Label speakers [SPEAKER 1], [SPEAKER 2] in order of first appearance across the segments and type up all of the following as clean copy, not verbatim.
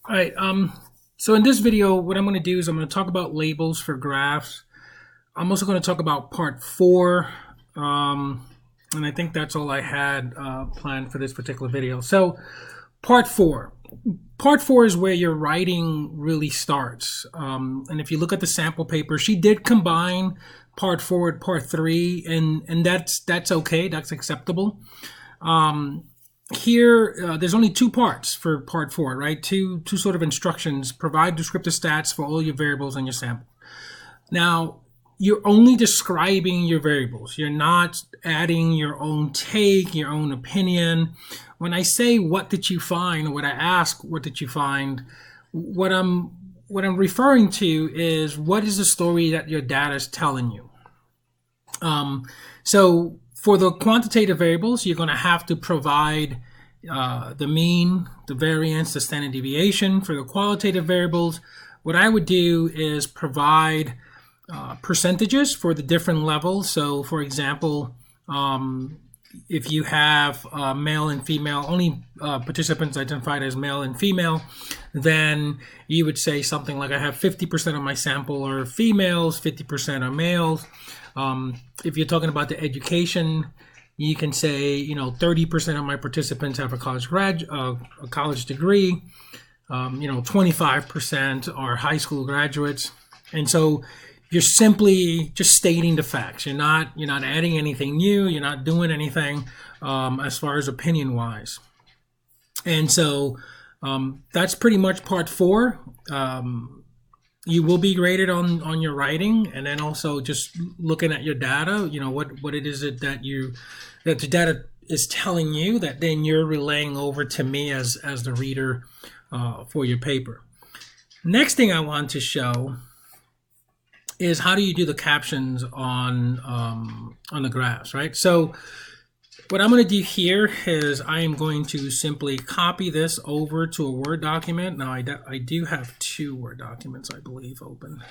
[SPEAKER 1] All right. So in this video, what I'm going to do is I'm going to talk about labels for graphs. I'm also going to talk about part 4. And I think that's all I had planned for this particular video. So part 4. Part 4 is where your writing really starts. And if you look at the sample paper, she did combine part 4 and part 3, and that's okay. That's acceptable. Here, there's only 2 parts for part 4, right? Two sort of instructions. Provide descriptive stats for all your variables in your sample. Now, you're only describing your variables. You're not adding your own take, your own opinion. When I say what did you find, or when I ask what did you find, what I'm referring to is what is the story that your data is telling you. So for the quantitative variables, you're going to have to provide the mean, the variance, the standard deviation. For the qualitative variables, what I would do is provide percentages for the different levels. So for example, if you have male and female, only participants identified as male and female, then you would say something like I have 50% of my sample are females, 50% are males. If you're talking about the education, you can say, 30% of my participants have a college degree, 25% are high school graduates. And so you're simply just stating the facts. You're not adding anything new. You're not doing anything as far as opinion wise. And so that's pretty much part 4. You will be graded on your writing, and then also just looking at your data. What it is that the data is telling you that then you're relaying over to me as the reader for your paper. Next thing I want to show is how do you do the captions on the graphs, right? So what I'm going to do here is I am going to simply copy this over to a Word document. Now I do have 2 Word documents, I believe, open.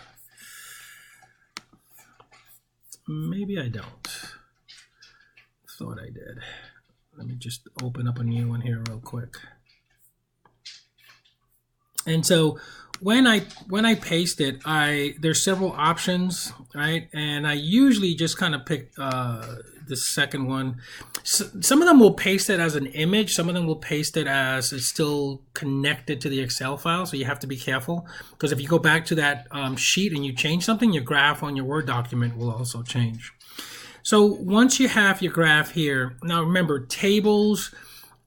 [SPEAKER 1] Maybe I don't. Thought I did. Let me just open up a new one here real quick. And so when I paste it, there's several options, right? And I usually just kind of pick the second one. Some of them will paste it as an image. Some of them will paste it as it's still connected to the Excel file. So you have to be careful, because if you go back to that sheet and you change something, your graph on your Word document will also change. So once you have your graph here, now remember, tables,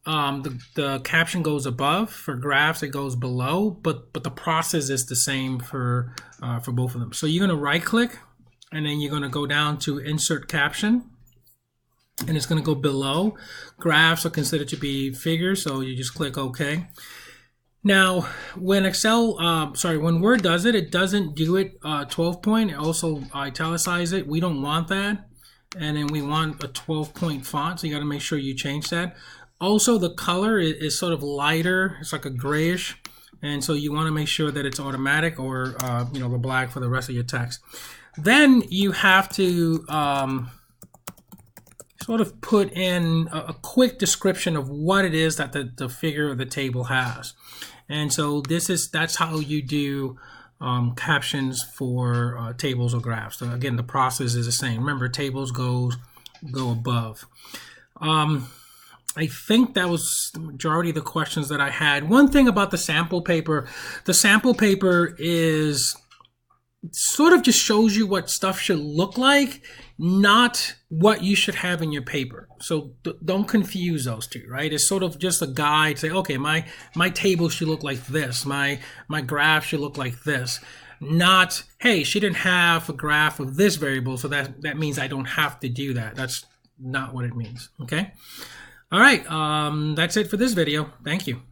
[SPEAKER 1] the caption goes above. For graphs, it goes below, but the process is the same for both of them. So you're going to right click, and then you're going to go down to insert caption, and it's going to go below. Graphs are considered to be figures, so you just click OK. Now, when when Word does it, it doesn't do it 12 point. It also italicizes it. We don't want that. And then we want a 12-point font, so you got to make sure you change that. Also, the color is sort of lighter. It's like a grayish, and so you want to make sure that it's automatic, or the black for the rest of your text. Then you have to sort of put in a quick description of what it is that the figure of the table has. And so that's how you do captions for tables or graphs. So again, the process is the same. Remember, tables go above. I think that was the majority of the questions that I had. One thing about the sample paper is sort of just shows you what stuff should look like, not what you should have in your paper. So don't confuse those two, right? It's sort of just a guide. Say, okay, my table should look like this. My graph should look like this. Not, hey, she didn't have a graph of this variable, so that means I don't have to do that. That's not what it means, okay? All right, that's it for this video. Thank you.